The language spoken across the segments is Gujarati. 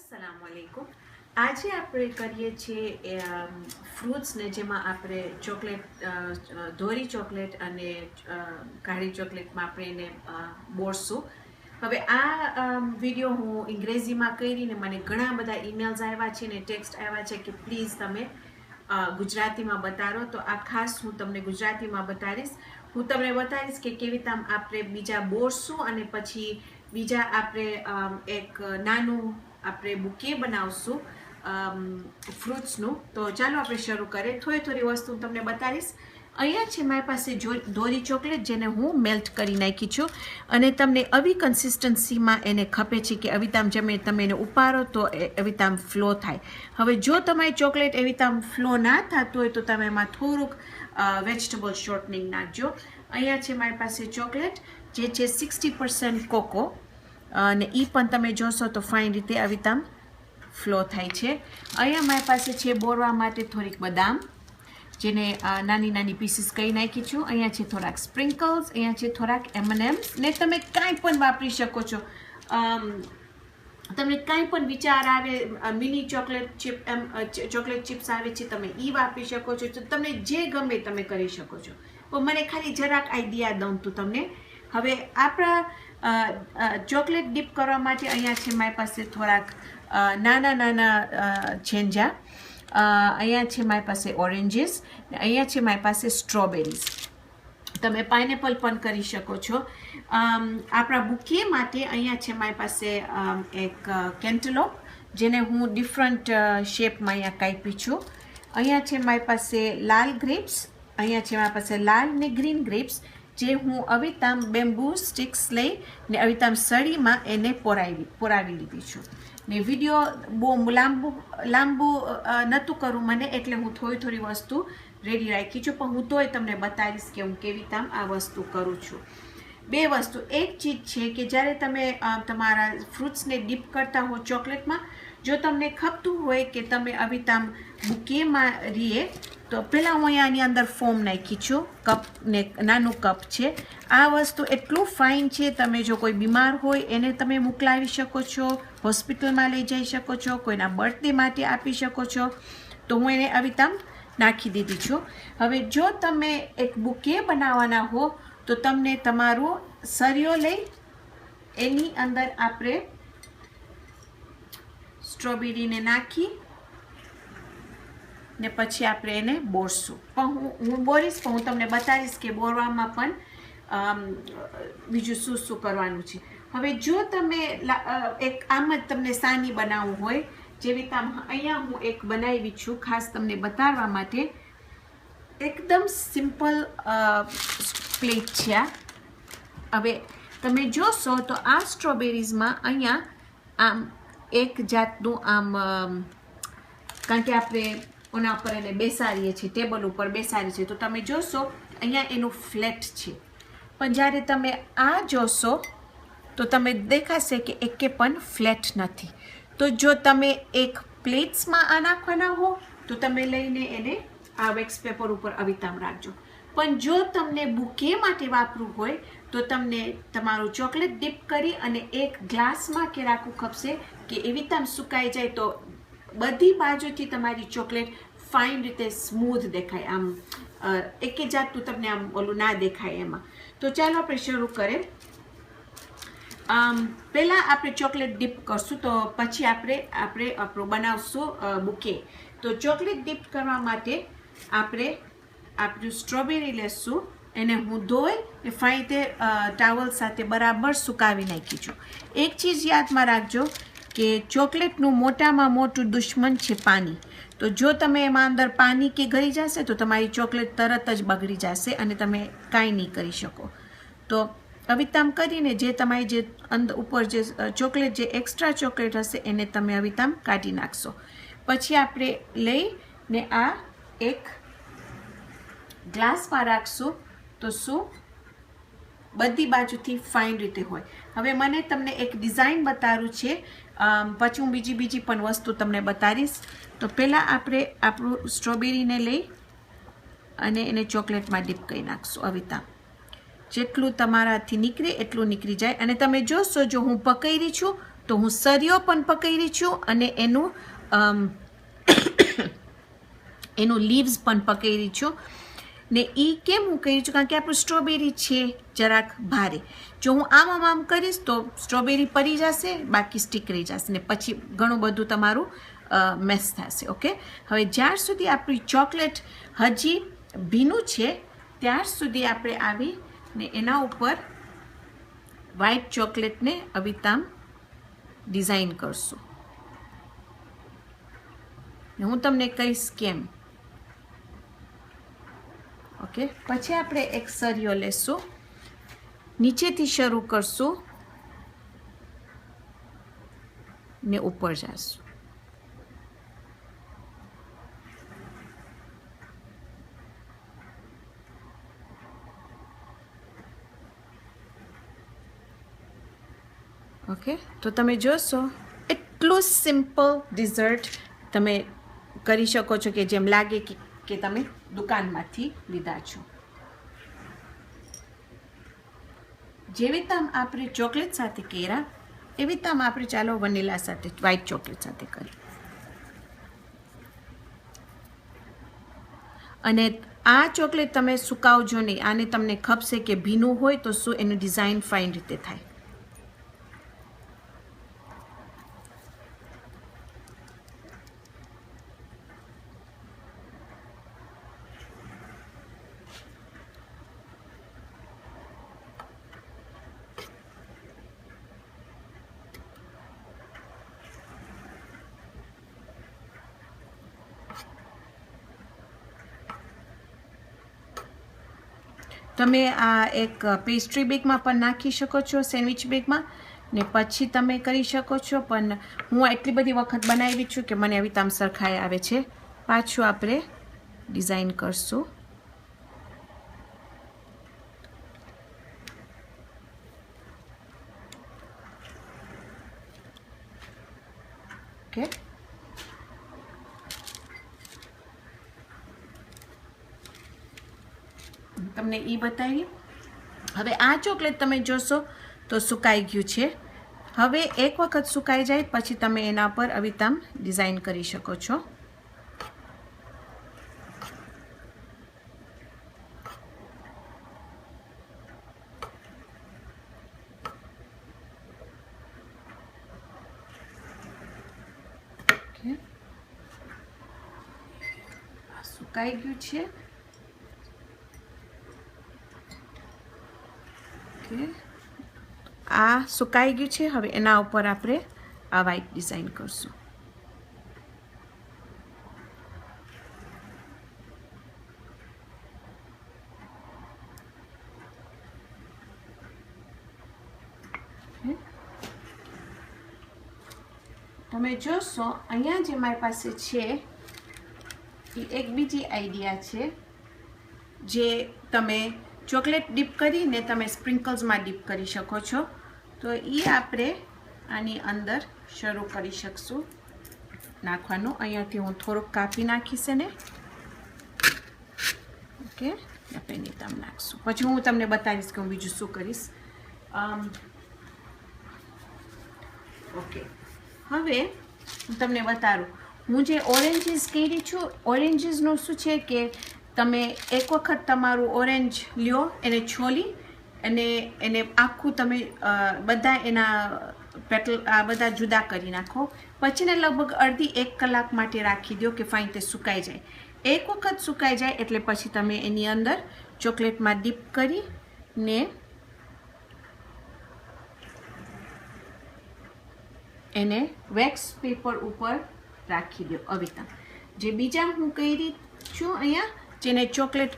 अस्सलामुअलैकुम। आज આપણે કરીએ છીએ ફ્રૂટ્સને જેમાં આપણે ચોકલેટ દોરી ચોકલેટ અને કાળી ચોકલેટમાં આપણે એને બોળશું। હવે આ વિડીયો હું અંગ્રેજીમાં કરીને મને ઘણા બધા ઈમેલ્સ આવ્યા છે ને ટેક્સ્ટ આવ્યા છે કે પ્લીઝ તમે ગુજરાતીમાં બતાવો, તો આ ખાસ હું તમને ગુજરાતીમાં બતાવીશ। હું તમને બતાવીશ કે કેવી રીતે આપણે બીજા બોળશું અને પછી બીજા આપણે એક નાનું આપણે બુકે બનાવશું ફ્રૂટ્સનું। તો ચાલો આપણે શરૂ કરીએ। થોડી વસ્તુ તમને બતાવીશ। અહીંયા છે મારી પાસે દોરી ચોકલેટ જેને હું મેલ્ટ કરી નાખી છું અને તમને આવી કન્સિસ્ટન્સીમાં એને ખપે છે કે આવી તમે એને ઉપાડો તો આવી ફ્લો થાય। હવે જો તમારી ચોકલેટ એવી ફ્લો ના થતું હોય તો તમે એમાં થોડુંક વેજીટેબલ શોર્ટનિંગ નાખજો। અહીંયા છે મારી પાસે ચોકલેટ જે છે 60% કોકો અને એ પણ તમે જોશો તો ફાઇન રીતે આવી ફ્લો થાય છે। અહીંયા મારી પાસે છે બોળવા માટે થોડીક બદામ જેને નાની નાની પીસીસ કરી નાખી છું। અહીંયા છે થોડાક સ્પ્રિંકલ્સ, અહીંયા છે થોડાક M&M's ને તમે કાંઈ પણ વાપરી શકો છો। તમને કાંઈ પણ વિચાર આવે, મિની ચોકલેટ ચિપ્સ આવે છે તમે એ વાપરી શકો છો। તો તમને જે ગમે તમે કરી શકો છો, પણ મને ખાલી જરાક આઈડિયા દઉં તો તમને। હવે આપણા ચોકલેટ ડીપ કરવા માટે અહીંયા છે મારી પાસે થોડાક નાના છેંજા, અહીંયા છે મારી પાસે ઓરેન્જીસ, અહીંયા છે મારી પાસે સ્ટ્રોબેરીઝ। તમે પાઇનેપલ પણ કરી શકો છો। આપણા બુકે માટે અહીંયા છે મારી પાસે એક કેન્ટલોપ જેને હું ડિફરન્ટ શેપમાં અહીંયા કાપી છું। અહીંયા છે મારી પાસે લાલ ગ્રેપ્સ, અહીંયા છે મારી પાસે લાલ ને ગ્રીન ગ્રેપ્સ જે હું અવિતામ બેમ્બુ સ્ટિક્સ લઈ ને અવિતામ સળીમાં એને પોરાવી લીધી છું। ને વિડીયો બહુ લાંબુ નહોતું કરવું મને, એટલે હું થોડી વસ્તુ રેડી રાખી છું, પણ હું તોય તમને બતાવીશ કે હું કેવી રીતે આ વસ્તુ કરું છું। બે વસ્તુ, એક ચીજ છે કે જ્યારે તમે તમારા ફ્રૂટ્સને ડીપ કરતા હો ચોકલેટમાં, જો તમને ખપતું હોય કે તમે અવિતામ બુકેમાં રીએ તો પહેલાં હું અહીંયાની અંદર ફોમ નાખી છું, કપ ને નાનું કપ છે। આ વસ્તુ એટલું ફાઇન છે, તમે જો કોઈ બીમાર હોય એને તમે મોકલાવી શકો છો, હોસ્પિટલમાં લઈ જઈ શકો છો, કોઈના બર્થડે માટે આપી શકો છો। તો હું એને અવિતામ નાખી દીધી છું। હવે જો તમે એક બુકે બનાવવાના હો તો તમને તમારું સરિયો લઈ એની અંદર આપણે સ્ટ્રોબેરીને નાખી ને પછી આપણે એને બોળશું। પણ હું બોરીશ, પણ હું તમને બતાવીશ કે બોરવામાં પણ બીજું શું કરવાનું છે। હવે જો તમે એક આમ જ તમને સાની બનાવવું હોય, જેવી રીતે અહીંયા હું એક બનાવી છું ખાસ તમને બતાવવા માટે, એકદમ સિમ્પલ પ્લેટ છે આ। હવે તમે જોશો તો આ સ્ટ્રોબેરીઝમાં અહીંયા આમ એક જાતનું કારણ કે આપણે ઓના ઉપર એને બેસાડીએ છીએ, ટેબલ ઉપર બેસાડીએ છીએ, તો તમે જોશો અહીંયા એનું ફ્લેટ છે, પણ જ્યારે તમે આ જોશો તો તમે દેખાશે કે એકે પણ ફ્લેટ નથી। તો જો તમે એક પ્લેટ્સમાં આ નાખવાના હો તો તમે લઈને એને આ વેક્સ પેપર ઉપર અવિતામ રાખજો, પણ જો તમને બુકે માટે વાપરવું હોય તો તમને તમારું ચોકલેટ ડીપ કરી અને એક ગ્લાસમાં કે રાખવું ખપશે કે એવી રીતે સુકાઈ જાય તો બધી બાજુથી તમારી ચોકલેટ ફાઇન રીતે સ્મૂથ દેખાય, આમ એકે જાતનું તમને આમ ઓલું ના દેખાય એમાં। તો ચાલો આપણે શરૂ કરીએ। પહેલાં આપણે ચોકલેટ ડીપ કરશું તો પછી આપણે આપણું બનાવશું બુકે। તો ચોકલેટ ડીપ કરવા માટે આપણે આપણું સ્ટ્રોબેરી લેશું, એને હું ધોઈ ને ફાઇન રીતે ટાવલ સાથે બરાબર સુકાવી નાખી છું। એક ચીજ યાદમાં રાખજો કે ચોકલેટનું મોટામાં મોટું દુશ્મન છે પાણી। તો જો તમે એમાં અંદર પાણી કે ગળી જશે તો તમારી ચોકલેટ તરત જ બગડી જશે અને તમે કાંઈ નહીં કરી શકો। તો અવિતામ કરીને જે તમારી જે અંદર ઉપર જે ચોકલેટ જે એક્સ્ટ્રા ચોકલેટ હશે એને તમે અવિતામ કાઢી નાખશો। પછી આપણે લઈને આ એક ગ્લાસમાં રાખશું તો શું બધી બાજુથી ફાઇન રીતે હોય। હવે મને તમને એક ડિઝાઇન બતાવવું છે, પછી હું બીજી પણ વસ્તુ તમને બતાવીશ। તો પહેલાં આપણે આપણું સ્ટ્રોબેરીને લઈ અને એને ચોકલેટમાં ડીપ કરી નાખશું અવિતામ, જેટલું તમારાથી નીકળે એટલું નીકળી જાય। અને તમે જોશો જો હું પકડી છું તો હું સરિયો પણ પકડી છું અને એનું લીવ્સ પણ પકડી છું ને એ કેમ હું કહી છું કારણ કે આપણું સ્ટ્રોબેરી છે જરાક ભારે. જો હું આમ કરીશ તો સ્ટ્રોબેરી પડી જશે, બાકી સ્ટીક રહી જશે ને પછી ઘણું બધું તમારું મેસ થશે. ઓકે, હવે જ્યાર સુધી આપણી ચોકલેટ હજી ભીનું છે ત્યાર સુધી આપણે આવી ને એના ઉપર વ્હાઈટ ચોકલેટને અવિતામ ડિઝાઇન કરશું. હું તમને કહીશ કેમ. ઓકે, પછી આપણે એક સરિયો લેશું, નીચેથી શરૂ કરશું ને ઉપર જશું. ઓકે, તો તમે જોશો એટલું સિમ્પલ ડિઝર્ટ તમે કરી શકો છો કે જેમ લાગે કે તમે દુકાનમાંથી લીધા છો. જેવી તમ આપણે ચોકલેટ સાથે કર્યા એવી તમ આપણે ચાલો વનીલા સાથે વ્હાઈટ ચોકલેટ સાથે કરીએ. અને આ ચોકલેટ તમે સુકાવજો નહીં, આને તમને ખપશે કે ભીનું હોય તો શું એનું ડિઝાઇન ફાઇન રીતે થાય. તમે આ એક પેસ્ટ્રી બેગમાં પણ નાખી શકો છો, સેન્ડવિચ બેગમાં, ને પછી તમે કરી શકો છો. પણ હું એટલી બધી વખત બનાવી છું કે મને આવી તામ સરખાઈ આવે છે. પાછું આપણે ડિઝાઇન કરશું. ઓકે, તમને એ બતાવી. હવે આ ચોકલેટ તમે જોશો તો સુકાઈ ગયું છે. હવે એક વખત સુકાઈ જાય પછી તમે એના પર અવિતામ ડિઝાઇન કરી શકો છો. સુકાઈ ગયું છે. આ સુકાઈ ગયું છે. હવે એના ઉપર આપણે આ વ્હાઈટ ડિઝાઇન કરશું. તમે જોશો અહીંયા જે મારી પાસે છે એ એક બીજી આઈડિયા છે જે તમે ચોકલેટ ડીપ કરીને તમે સ્પ્રિંકલ્સમાં ડીપ કરી શકો છો. તો એ આપણે આની અંદર શરૂ કરી શકશું નાખવાનું. અહીંયાથી હું થોડુંક કાપી નાખીશ ને. ઓકે, આપણે નીતામ નાખશું. પછી હું તમને બતાવીશ કે હું બીજું શું કરીશ. ઓકે, હવે હું તમને બતાવું. હું જે ઓરેન્જીસ કરી છું, ઓરેન્જીસનું શું છે કે તમે એક વખત તમારું ઓરેન્જ લ્યો, એને છોલી અને એને આખું તમે બધા એના પેટલ આ બધા જુદા કરી નાખો. પછીને લગભગ અડધી 1 કલાક માટે રાખી દો કે ફાઇન તે સુકાઈ જાય. એક વખત સુકાઈ જાય એટલે પછી તમે એની અંદર ચોકલેટમાં ડીપ કરીને એને વેક્સ પેપર ઉપર રાખી દો અવિતા. જે બીજા હું કરી છું અહીંયા જેને ચોકલેટ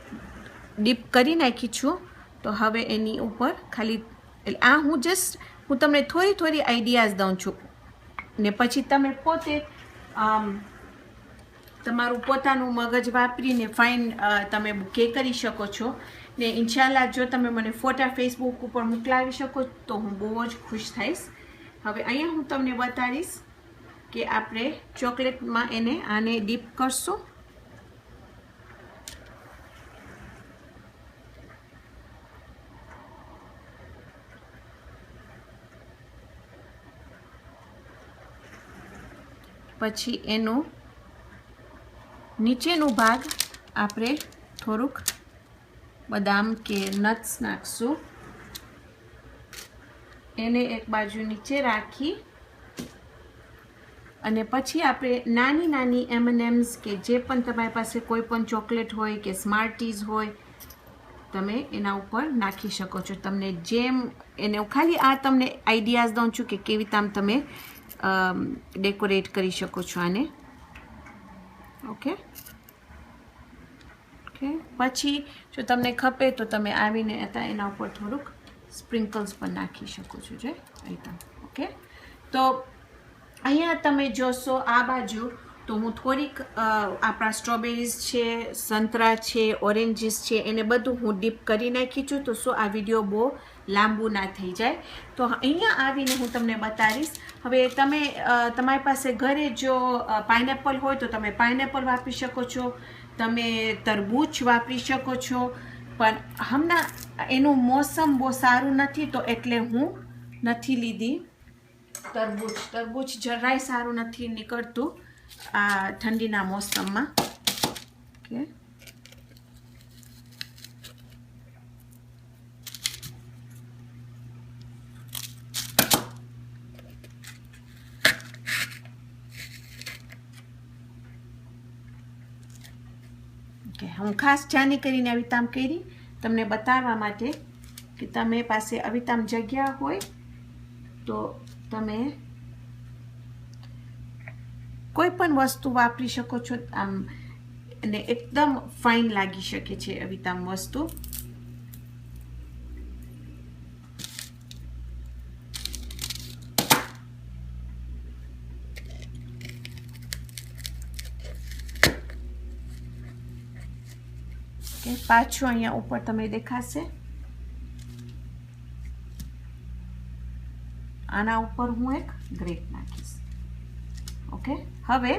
ડીપ કરી નાખી છું, તો હવે એની ઉપર ખાલી આ હું તમને થોડી આઈડિયાઝ દઉં છું ને પછી તમે પોતે તમારું પોતાનું મગજ વાપરીને ફાઇન તમે કે કરી શકો છો. ને ઇન્શાલ્લાહ જો તમે મને ફોટા ફેસબુક ઉપર મોકલાવી શકો તો હું બહુ જ ખુશ થઈશ. હવે અહીંયા હું તમને બતાવીશ કે આપણે ચોકલેટમાં આને ડીપ કરશું. પછી એનું નીચેનું ભાગ આપણે થોડુંક બદામ કે નટ્સ નાખશું. એને એક બાજુ નીચે રાખી અને પછી આપણે નાની નાની M&M's કે જે પણ તમારી પાસે કોઈ પણ ચોકલેટ હોય કે સ્માર્ટીઝ હોય તમે એના ઉપર નાખી શકો છો. તમને જેમ એને ખાલી આ તમને આઈડિયાઝ દઉં છું કે કેવી રીતે આમ તમે ડેકોરેટ કરી શકો છો આને. Okay okay. પછી જો તમને ખપે તો તમે આવીને એના ઉપર થોડુંક સ્પ્રિંકલ્સ પણ નાખી શકો છો. જે આઈટમ ઓકે. તો અહીંયા તમે જોશો આ બાજુ તો હું થોડીક આપણા સ્ટ્રોબેરીઝ છે, સંતરા છે, ઓરેન્જીસ છે એને બધું હું ડીપ કરી નાખી છું. તો શું આ વિડીયો બહુ લાંબુ ના થઈ જાય. તો અહીંયા આવીને હું તમને બતાવીશ. હવે તમે તમારી પાસે ઘરે જો પાઇનેપલ હોય તો તમે પાઇનેપલ વાપરી શકો છો, તમે તરબૂચ વાપરી શકો છો, પણ હમણાં એનું મોસમ બહુ સારું નથી તો એટલે હું નથી લીધી તરબૂચ. તરબૂચ જરાય સારું નથી નીકળતું આ ઠંડીના મોસમમાં. ઓકે. હું ખાસ જાણી કરીને આવી તામ કરી તમને બતાવવા માટે કે તમે પાસે આવી તામ જગ્યા હોય તો તમે કોઈ પણ વસ્તુ વાપરી શકો છો. આમ અને એકદમ ફાઇન લાગી શકે છે આવી તામ વસ્તુ. પાછું અહીંયા ઉપર તમે દેખાશે આના ઉપર હું એક ગ્રેપ નાખીશ. ઓકે. હવે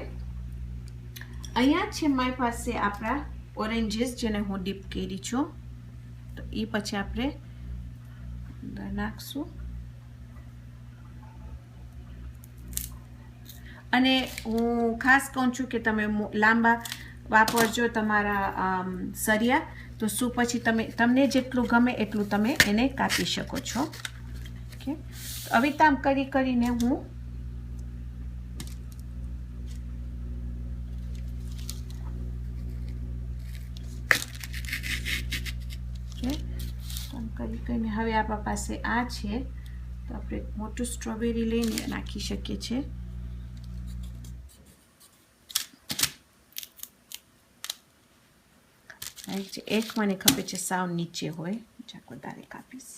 અહીંયા છે મારી પાસે આપણા ઓરેન્જીસ જેને હું ડીપ કરી છું તો એ પછી આપણે નાખશું. અને હું ખાસ કહું છું કે તમે લાંબા વાપરજો તમારા સરિયા. તો શું પછી તમને જેટલું ગમે એટલું તમે એને કાપી શકો છો. ઓકે. હવે તામ કરીને હું કરીને હવે આપણા પાસે આ છે તો આપણે મોટું સ્ટ્રોબેરી લઈને નાખી શકીએ છીએ. એક મને ખબર છે સાવ નીચે હોય ચાક વધારે કાપીશ.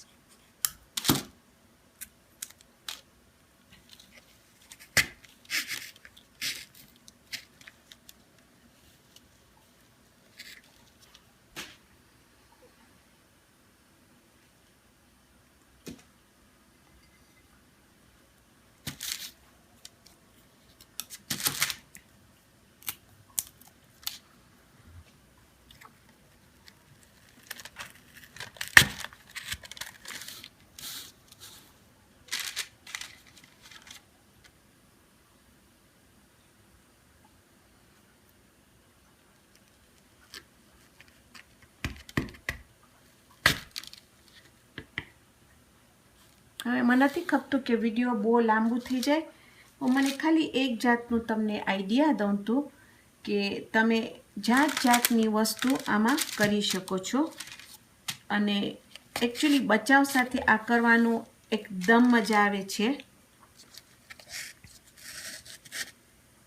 હવે મને નથી ખપતું કે વિડીયો બહુ લાંબુ થઈ જાય. હું મને ખાલી એક જાતનું તમને આઈડિયા દઉં તું કે તમે જાત જાતની વસ્તુ આમાં કરી શકો છો. અને એકચ્યુઅલી બચાવ સાથે આ કરવાનું એકદમ મજા આવે છે.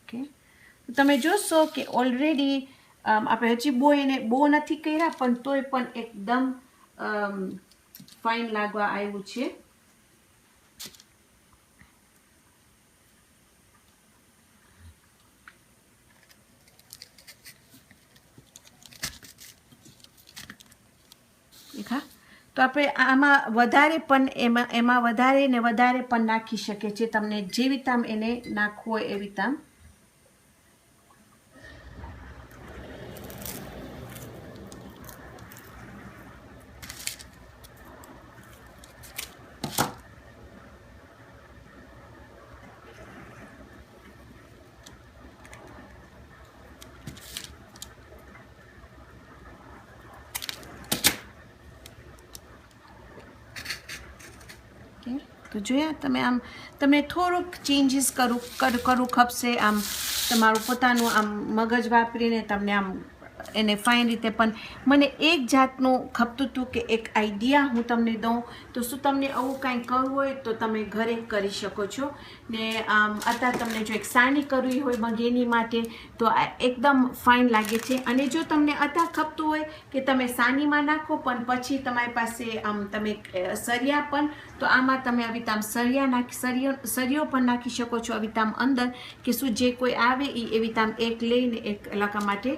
ઓકે. તમે જોશો કે ઓલરેડી આપણે હજી બહુ નથી કર્યા પણ તોય પણ એકદમ ફાઇન લાગવા આવ્યું છે. તો આપણે આમાં વધારે પણ એમાં વધારે ને વધારે પણ નાખી શકીએ છીએ. તમને જેવી તામ એને નાખવું હોય એવી તામ. તો જોયા તમે, આમ તમને થોડુંક ચેન્જીસ કરવું ખપશે, આમ તમારું પોતાનું આમ મગજ વાપરીને તમને આમ એને ફાઇન રીતે. પણ મને એક જાતનું ખપતું હતું કે એક આઈડિયા હું તમને દઉં, તો શું તમને આવું કાંઈ કરવું હોય તો તમે ઘરે કરી શકો છો. ને અત્યારે તમને જો એક સાની કરવી હોય મગેની માટે તો આ એકદમ ફાઇન લાગે છે. અને જો તમને અત્યારે ખપતું હોય કે તમે સાનીમાં નાખો પણ પછી તમારી પાસે આમ તમે સરિયા પણ, તો આમાં તમે આવી રીતે આમ સરિયો પણ નાખી શકો છો આવી રીતે આમ અંદર, કે શું જે કોઈ આવે એ એવી રીતે આમ એક લઈને એક લખવા માટે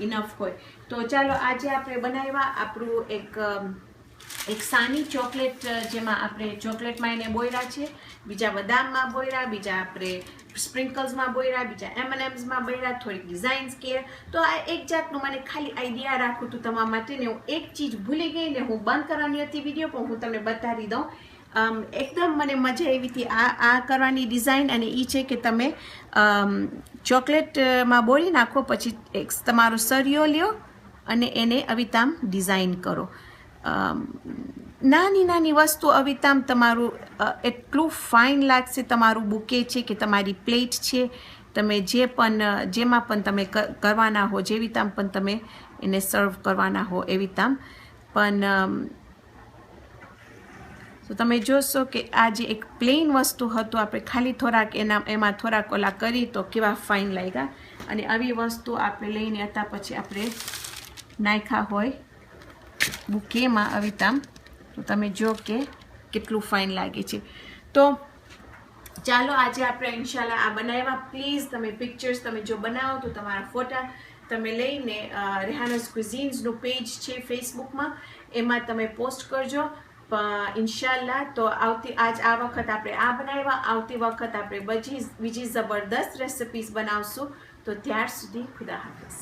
ઇનફ હોય. તો ચાલો આજે આપણે બનાવ્યા આપણું એક સાની ચોકલેટ, જેમાં આપણે ચોકલેટમાં એને બોયરા છે, બીજા બદામમાં બોયરા, બીજા આપણે સ્પ્રિંકલ્સમાં બોયરા, બીજા M&Msમાં બોયરા, થોડીક ડિઝાઇન્સ કે. તો આ એક જાતનું મને ખાલી આઈડિયા રાખું હતું તમારા માટે. ને હું એક ચીજ ભૂલી ગઈ ને હું બંધ કરવાની હતી વિડીયો, પણ હું તમને બતાવી દઉં. એકદમ મને મજા આવી હતી આ કરવાની ડિઝાઇન. અને એ છે કે તમે ચોકલેટમાં બોળી નાખો, પછી એક તમારો સરિયો લ્યો અને એને અવિતામ ડિઝાઇન કરો. નાની નાની વસ્તુ અવિતામ તમારું એટલું ફાઇન લાગશે. તમારું બુકે છે કે તમારી પ્લેટ છે, તમે જે પણ જેમાં પણ તમે કરવાના હો, જેવી તામ પણ તમે એને સર્વ કરવાના હો એવી તામ પણ. તો તમે જોશો કે આ જે એક પ્લેન વસ્તુ હતું, આપણે ખાલી થોડાક એમાં થોડાક ઓલા કરી તો કેવા ફાઇન લાગ્યા. અને આવી વસ્તુ આપણે લઈને હતા પછી આપણે નાખ્યા હોય બુકેમાં આવી તામ, તો તમે જો કે કેટલું ફાઇન લાગે છે. તો ચાલો આજે આપણે ઇન્શાલ્લાહ આ બનાવ્યા. પ્લીઝ તમે પિક્ચર્સ તમે જો બનાવો તો તમારા ફોટા તમે લઈને રેહાનાઝ ક્વિઝીન્સનું પેજ છે ફેસબુકમાં, એમાં તમે પોસ્ટ કરજો ઇન્શાલ્લાહ. તો આ વખત આપણે આ બનાવ્યા, આવતી વખત આપણે બીજી જબરદસ્ત રેસિપીઝ બનાવશું. તો ત્યાર સુધી ખુદા હાફિઝ.